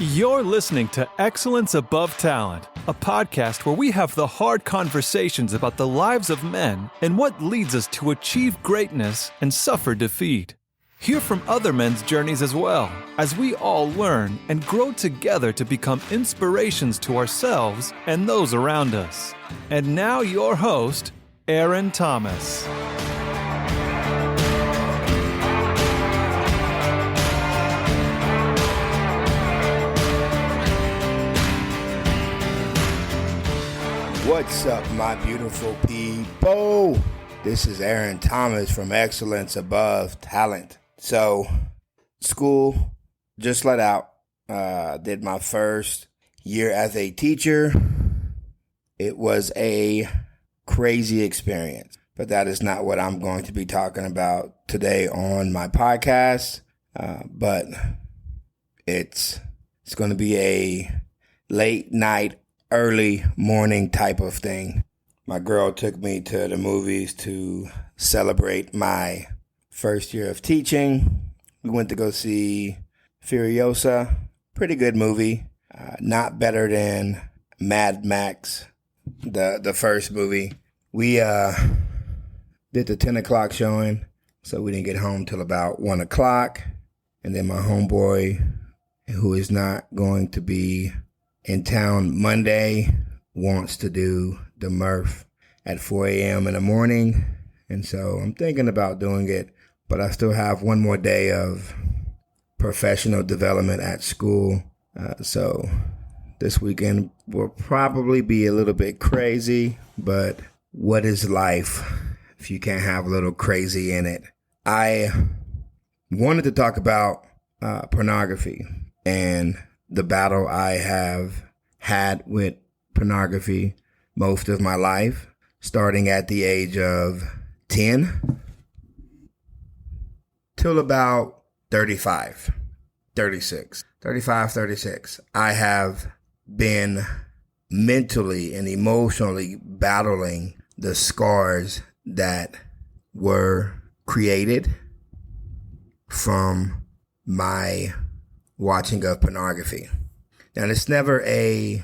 You're listening to Excellence Above Talent, a podcast where we have the hard conversations about the lives of men and what leads us to achieve greatness and suffer defeat. Hear from other men's journeys as well, as we all learn and grow together to become inspirations to ourselves and those around us. And now your host, Aaron Thomas. What's up, my beautiful people? This is Aaron Thomas from Excellence Above Talent. So, school just let out. Did my first year as a teacher. It was a crazy experience, but that is not what I'm going to be talking about today on my podcast. But it's going to be a late night, early morning type of thing. My girl took me to the movies to celebrate my first year of teaching. We went to go see Furiosa. Pretty good movie. Not better than Mad Max, the first movie. We did the 10 o'clock showing, so we didn't get home till about 1 o'clock. And then my homeboy, who is not going to be in town Monday, wants to do the Murph at 4 a.m. in the morning. And so I'm thinking about doing it, but I still have one more day of professional development at school. So this weekend will probably be a little bit crazy, but what is life if you can't have a little crazy in it? I wanted to talk about pornography and the battle I have had with pornography most of my life, starting at the age of 10 till about 35, 36. I have been mentally and emotionally battling the scars that were created from my watching of pornography. Now, it's never a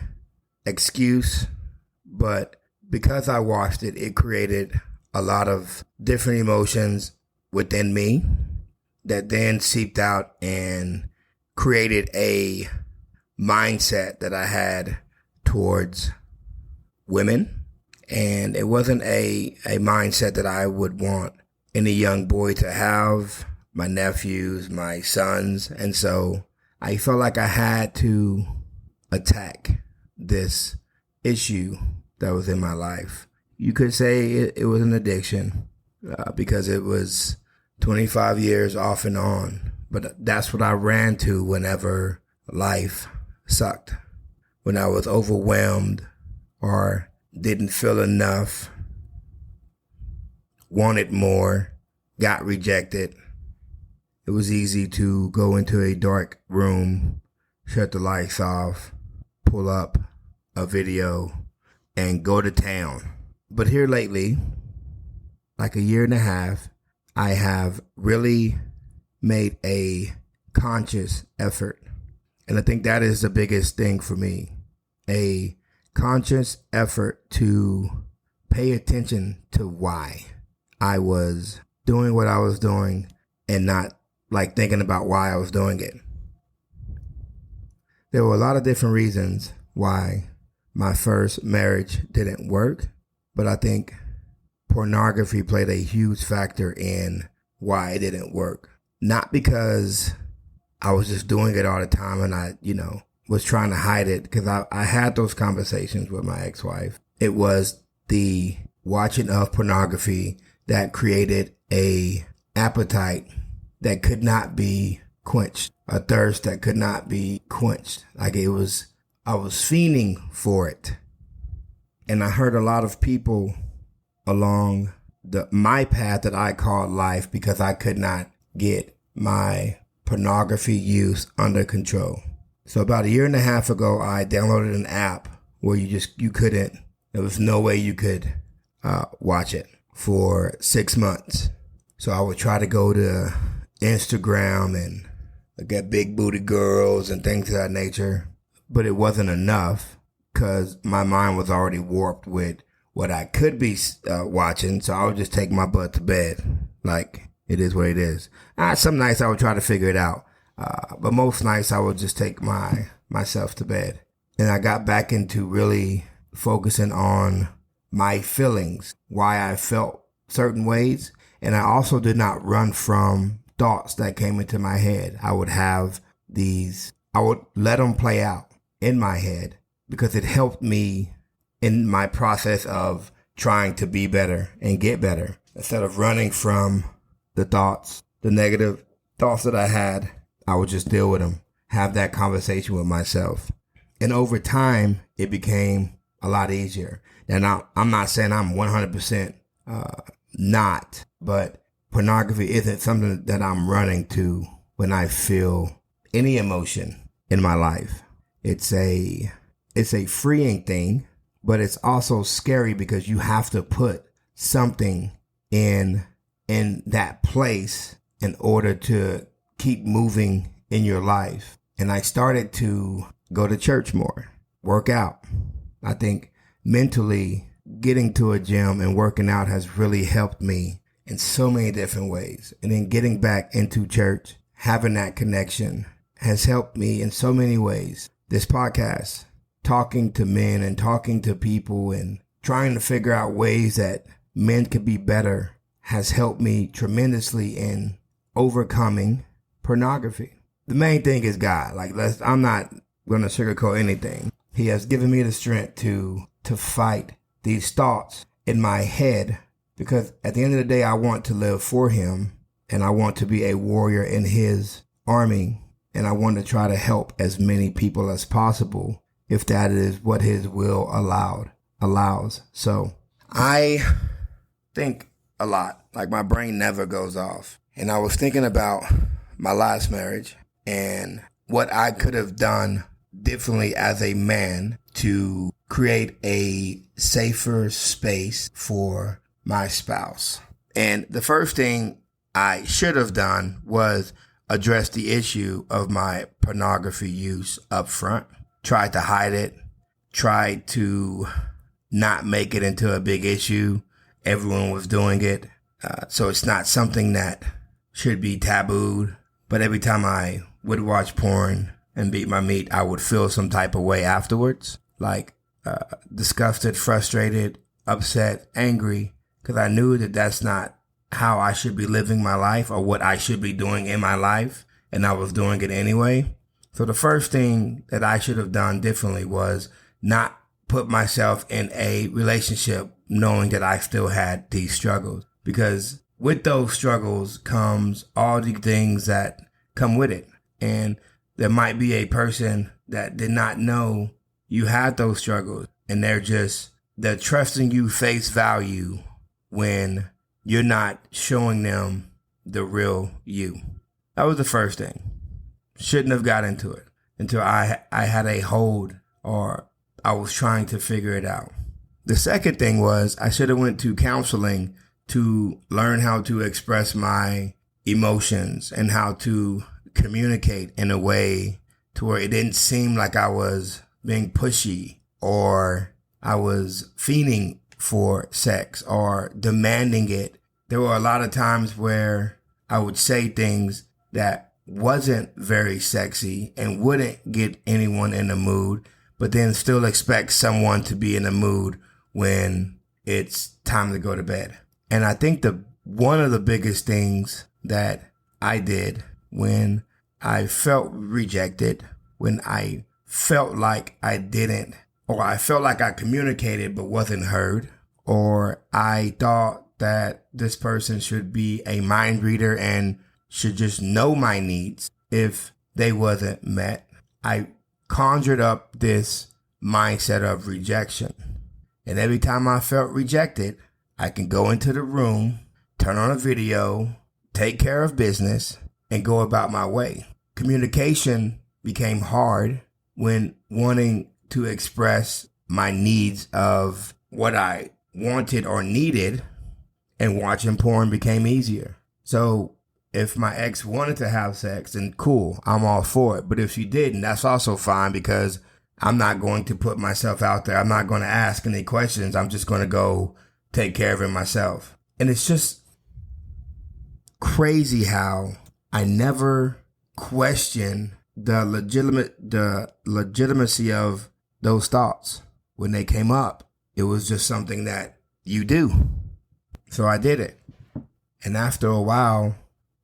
excuse, but because I watched it, it created a lot of different emotions within me that then seeped out and created a mindset that I had towards women. And it wasn't a mindset that I would want any young boy to have, my nephews, my sons. And so I felt like I had to attack this issue that was in my life. You could say it was an addiction because it was 25 years off and on. But that's what I ran to whenever life sucked. When I was overwhelmed or didn't feel enough, wanted more, got rejected. It was easy to go into a dark room, shut the lights off, pull up a video, and go to town. But here lately, like a year and a half, I have really made a conscious effort. And I think that is the biggest thing for me. A conscious effort to pay attention to why I was doing what I was doing and not like thinking about why I was doing it. There were a lot of different reasons why my first marriage didn't work, but I think pornography played a huge factor in why it didn't work. Not because I was just doing it all the time and I, was trying to hide it, because I had those conversations with my ex-wife. It was the watching of pornography that created a appetite that could not be quenched, a thirst that could not be quenched. I was fiending for it. And I heard a lot of people along my path that I called life because I could not get my pornography use under control. So about a year and a half ago, I downloaded an app where there was no way you could watch it for 6 months. So I would try to go to Instagram and look at big booty girls and things of that nature. But it wasn't enough because my mind was already warped with what I could be watching. So I would just take my butt to bed. Like, it is what it is. Some nights I would try to figure it out. But most nights I would just take myself to bed. And I got back into really focusing on my feelings, why I felt certain ways. And I also did not run from thoughts that came into my head. I would let them play out in my head because it helped me in my process of trying to be better and get better. Instead of running from the thoughts, the negative thoughts that I had, I would just deal with them, have that conversation with myself. And over time, it became a lot easier. And I'm not saying I'm 100% not, but pornography isn't something that I'm running to when I feel any emotion in my life. It's a freeing thing, but it's also scary because you have to put something in that place in order to keep moving in your life. And I started to go to church more, work out. I think mentally getting to a gym and working out has really helped me in so many different ways. And then getting back into church, having that connection has helped me in so many ways. This podcast, talking to men and talking to people and trying to figure out ways that men could be better has helped me tremendously in overcoming pornography. The main thing is God. I'm not going to sugarcoat anything. He has given me the strength to fight these thoughts in my head, because at the end of the day, I want to live for him and I want to be a warrior in his army. And I want to try to help as many people as possible if that is what his will allows. So I think a lot. Like, my brain never goes off. And I was thinking about my last marriage and what I could have done differently as a man to create a safer space for my spouse. And the first thing I should have done was address the issue of my pornography use up front. Tried to hide it. Tried to not make it into a big issue. Everyone was doing it. So it's not something that should be tabooed. But every time I would watch porn and beat my meat, I would feel some type of way afterwards. Like disgusted, frustrated, upset, angry. Because I knew that that's not how I should be living my life or what I should be doing in my life. And I was doing it anyway. So the first thing that I should have done differently was not put myself in a relationship knowing that I still had these struggles. Because with those struggles comes all the things that come with it. And there might be a person that did not know you had those struggles. And they're trusting you face value when you're not showing them the real you. That was the first thing. Shouldn't have got into it until I had a hold or I was trying to figure it out. The second thing was I should have went to counseling to learn how to express my emotions and how to communicate in a way to where it didn't seem like I was being pushy or I was fiending for sex or demanding it. There were a lot of times where I would say things that wasn't very sexy and wouldn't get anyone in the mood, but then still expect someone to be in the mood when it's time to go to bed. And I think one of the biggest things that I did when I felt rejected, when I felt like I didn't, or I felt like I communicated but wasn't heard, or I thought that this person should be a mind reader and should just know my needs if they wasn't met, I conjured up this mindset of rejection. And every time I felt rejected, I can go into the room, turn on a video, take care of business, and go about my way. Communication became hard when wanting to express my needs of what I wanted or needed, and watching porn became easier. So if my ex wanted to have sex, then cool, I'm all for it. But if she didn't, that's also fine, because I'm not going to put myself out there. I'm not going to ask any questions. I'm just going to go take care of it myself. And it's just crazy how I never question the legitimacy of those thoughts. When they came up, it was just something that you do. So I did it. And after a while,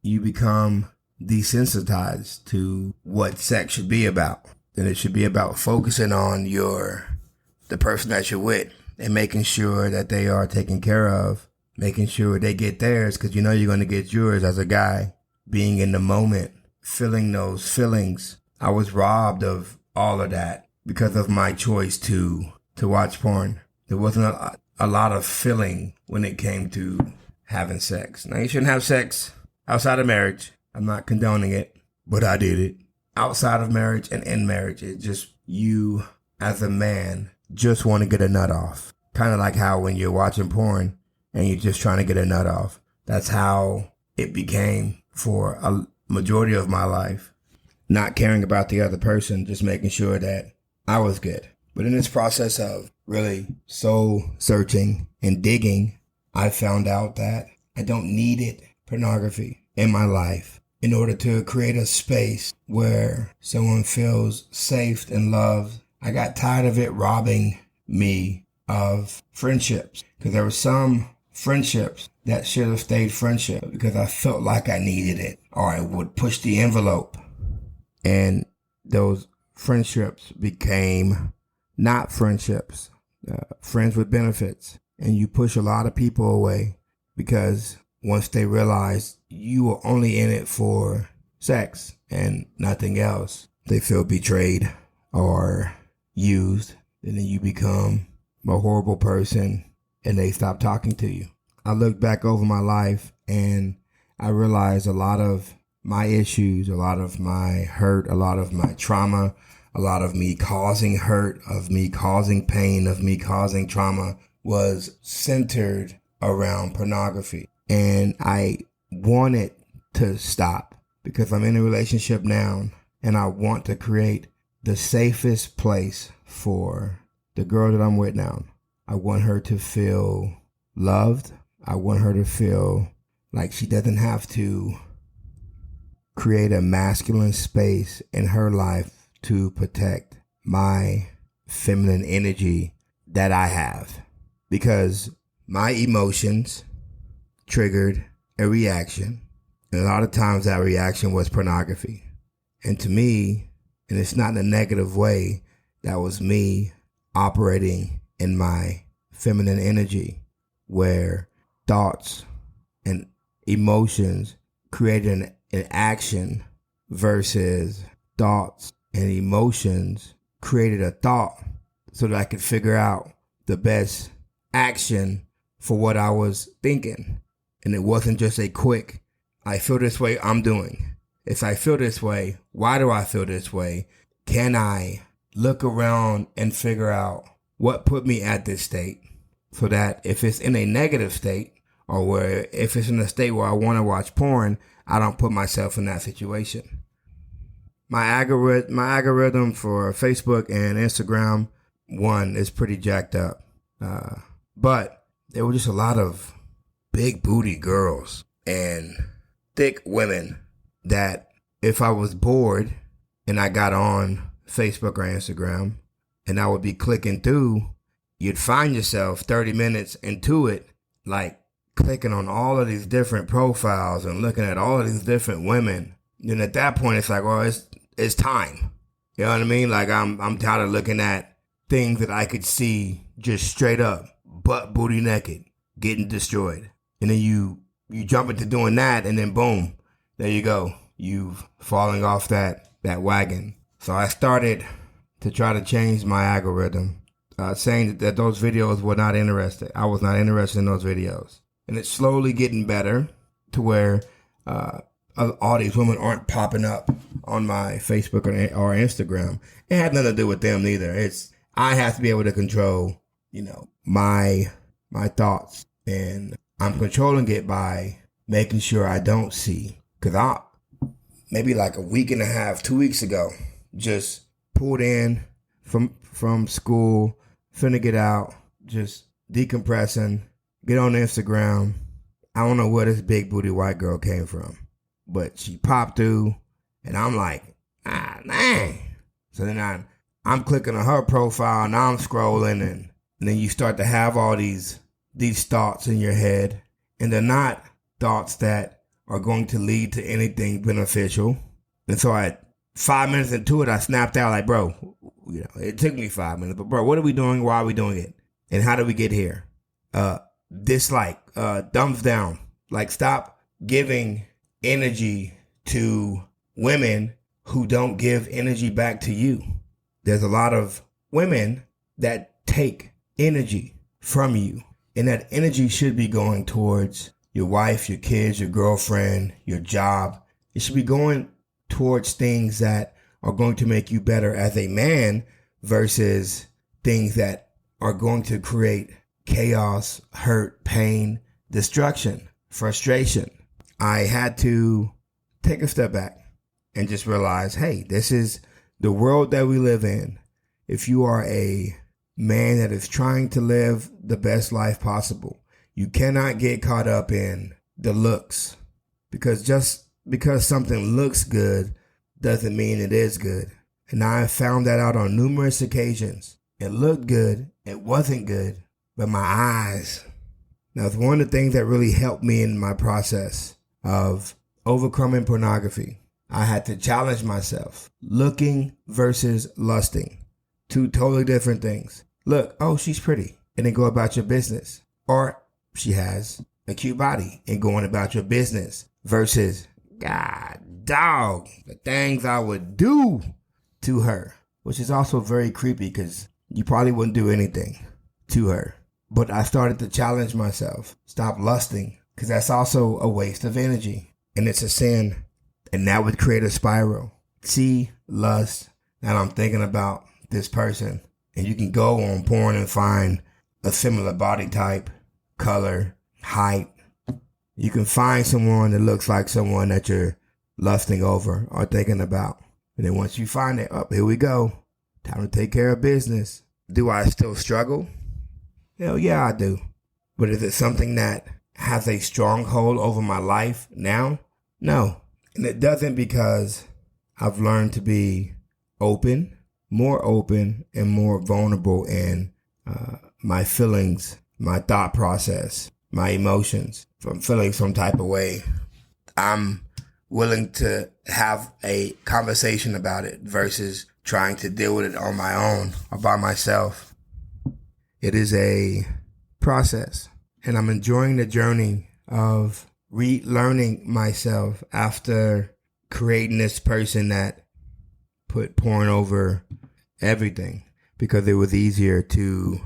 you become desensitized to what sex should be about. And it should be about focusing on the person that you're with and making sure that they are taken care of, making sure they get theirs, because you know you're going to get yours as a guy. Being in the moment, feeling those feelings. I was robbed of all of that because of my choice to watch porn. There wasn't a lot of feeling when it came to having sex. Now, you shouldn't have sex outside of marriage. I'm not condoning it, but I did it. Outside of marriage and in marriage, it's just you as a man just want to get a nut off. Kind of like how when you're watching porn and you're just trying to get a nut off. That's how it became for a majority of my life. Not caring about the other person, just making sure that I was good. But in this process of really soul searching and digging, I found out that I don't need pornography in my life in order to create a space where someone feels safe and loved. I got tired of it robbing me of friendships, because there were some friendships that should have stayed friendship because I felt like I needed it, or I would push the envelope. And those friendships became not friendships, friends with benefits. And you push a lot of people away because once they realize you are only in it for sex and nothing else, they feel betrayed or used. And then you become a horrible person and they stop talking to you. I look back over my life and I realized a lot of my issues, a lot of my hurt, a lot of my trauma, a lot of me causing hurt, of me causing pain, of me causing trauma was centered around pornography. And I wanted to stop because I'm in a relationship now and I want to create the safest place for the girl that I'm with now. I want her to feel loved. I want her to feel like she doesn't have to create a masculine space in her life to protect my feminine energy that I have. Because my emotions triggered a reaction. And a lot of times that reaction was pornography. And to me, and it's not in a negative way, that was me operating in my feminine energy, where thoughts and emotions created an action versus thoughts and emotions created a thought so that I could figure out the best action for what I was thinking. And it wasn't just a quick, I feel this way, I'm doing. If I feel this way, why do I feel this way? Can I look around and figure out what put me at this state, so that if it's in a negative state, or where if it's in a state where I want to watch porn, I don't put myself in that situation. My algorithm for Facebook and Instagram, one, is pretty jacked up. But there were just a lot of big booty girls and thick women that if I was bored and I got on Facebook or Instagram and I would be clicking through, you'd find yourself 30 minutes into it, like clicking on all of these different profiles and looking at all of these different women. Then at that point, it's like, well, it's time. You know what I mean? Like I'm tired of looking at things that I could see just straight up, butt booty naked, getting destroyed. And then you jump into doing that, and then boom, there you go. You've falling off that wagon. So I started to try to change my algorithm, saying that those videos were not interested. I was not interested in those videos. And it's slowly getting better to where all these women aren't popping up on my Facebook or Instagram. It had nothing to do with them neither. I have to be able to control, my thoughts, and I'm controlling it by making sure I don't see Because maybe like a week and a half, 2 weeks ago, just pulled in from school, finna get out, just decompressing, get on Instagram. I don't know where this big booty white girl came from, but she popped through, and I'm like, man. So then I'm clicking on her profile, and I'm scrolling, and then you start to have all these thoughts in your head, and they're not thoughts that are going to lead to anything beneficial. And so at 5 minutes into it, I snapped out like, bro, it took me 5 minutes, but bro, what are we doing? Why are we doing it? And how did we get here? Dislike, thumbs down. Like, stop giving energy to women who don't give energy back to you. There's a lot of women that take energy from you, and that energy should be going towards your wife, your kids, your girlfriend, your job. It should be going towards things that are going to make you better as a man versus things that are going to create chaos, hurt, pain, destruction, frustration. I had to take a step back and just realize, hey, this is the world that we live in. If you are a man that is trying to live the best life possible, you cannot get caught up in the looks, because just because something looks good doesn't mean it is good. And I have found that out on numerous occasions. It looked good, it wasn't good, but my eyes. Now, it's one of the things that really helped me in my process of overcoming pornography. I had to challenge myself. Looking versus lusting. Two totally different things. Look, oh, she's pretty, and then go about your business. Or she has a cute body, and going about your business. Versus, God, dog, the things I would do to her. Which is also very creepy, because you probably wouldn't do anything to her. But I started to challenge myself. Stop lusting, because that's also a waste of energy. And it's a sin. And that would create a spiral. See, lust. Now I'm thinking about this person. And you can go on porn and find a similar body type, color, height. You can find someone that looks like someone that you're lusting over or thinking about. And then once you find it, here we go. Time to take care of business. Do I still struggle? Hell yeah, I do. But is it something that has a stronghold over my life now? No. And it doesn't, because I've learned to be open, and more vulnerable in my feelings, my thought process, my emotions. If I'm feeling some type of way, I'm willing to have a conversation about it versus trying to deal with it on my own or by myself. It is a process, and I'm enjoying the journey of relearning myself after creating this person that put porn over everything, because it was easier to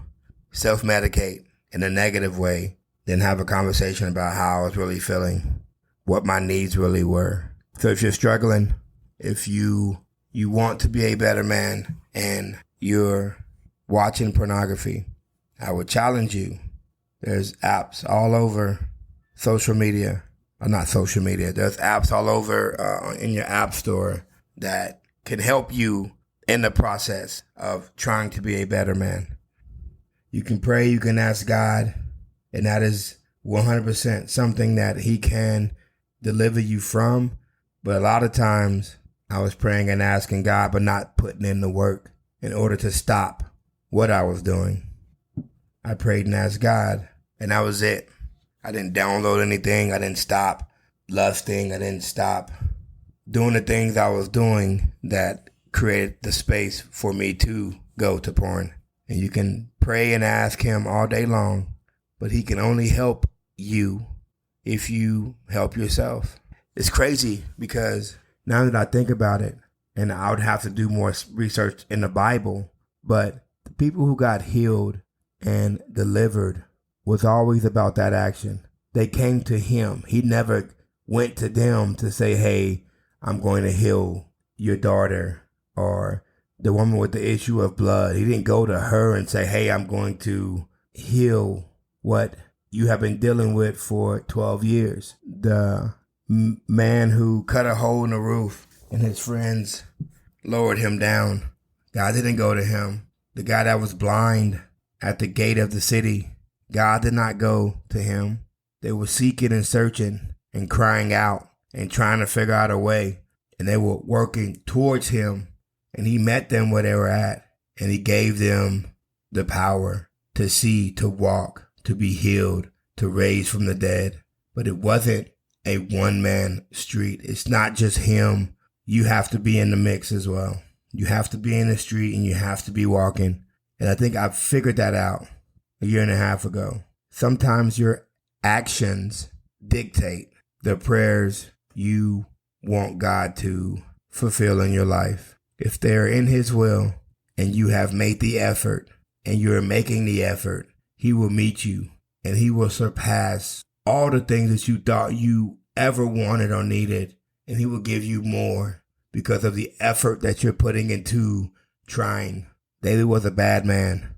self-medicate in a negative way than have a conversation about how I was really feeling, what my needs really were. So if you're struggling, if you want to be a better man and you're watching pornography, I would challenge you. There's apps all over social media, or not social media. There's apps all over in your app store that can help you in the process of trying to be a better man. You can pray, you can ask God, and that is 100% something that He can deliver you from. But a lot of times I was praying and asking God, but not putting in the work in order to stop what I was doing. I prayed and asked God, and that was it. I didn't download anything. I didn't stop lusting. I didn't stop doing the things I was doing that created the space for me to go to porn. And you can pray and ask Him all day long, but He can only help you if you help yourself. It's crazy, because now that I think about it, and I would have to do more research in the Bible, but the people who got healed and delivered was always about that action. They came to Him. He never went to them to say, hey, I'm going to heal your daughter, or the woman with the issue of blood. He didn't go to her and say, hey, I'm going to heal what you have been dealing with for 12 years. The man who cut a hole in the roof and his friends lowered him down. God didn't go to him. The guy that was blind at the gate of the city, God did not go to him. They were seeking and searching and crying out and trying to figure out a way. And they were working towards him. And he met them where they were at. And he gave them the power to see, to walk, to be healed, to raise from the dead. But it wasn't a one-man street. It's not just him. You have to be in the mix as well. You have to be in the street and you have to be walking. And I think I figured that out a year and a half ago. Sometimes your actions dictate the prayers you want God to fulfill in your life. If they're in His will and you have made the effort and you're making the effort, He will meet you and He will surpass all the things that you thought you ever wanted or needed. And He will give you more because of the effort that you're putting into trying. David was a bad man,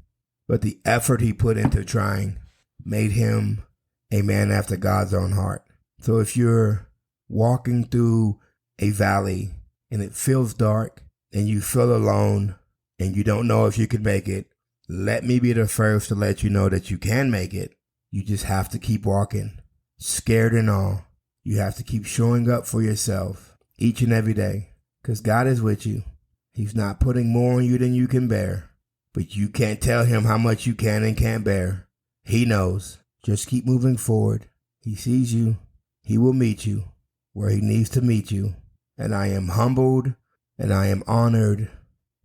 but the effort he put into trying made him a man after God's own heart. So if you're walking through a valley and it feels dark and you feel alone and you don't know if you can make it, let me be the first to let you know that you can make it. You just have to keep walking, scared and all. You have to keep showing up for yourself each and every day because God is with you. He's not putting more on you than you can bear, but you can't tell Him how much you can and can't bear. He knows. Just keep moving forward. He sees you. He will meet you where He needs to meet you. And I am humbled and I am honored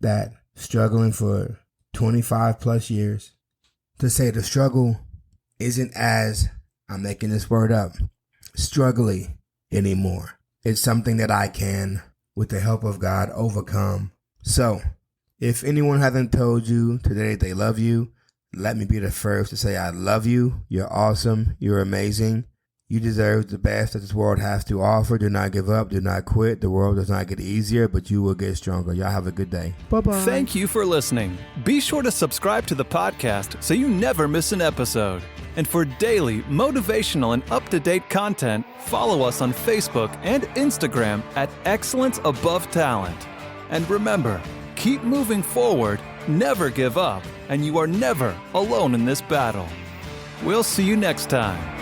that struggling for 25 plus years, to say the struggle isn't, as I'm making this word up, struggling anymore. It's something that I can, with the help of God, overcome. So, if anyone hasn't told you today they love you, let me be the first to say I love you. You're awesome. You're amazing. You deserve the best that this world has to offer. Do not give up. Do not quit. The world does not get easier, but you will get stronger. Y'all have a good day. Bye-bye. Thank you for listening. Be sure to subscribe to the podcast so you never miss an episode. And for daily, motivational, and up-to-date content, follow us on Facebook and Instagram at Excellence Above Talent. And remember, keep moving forward, never give up, and you are never alone in this battle. We'll see you next time.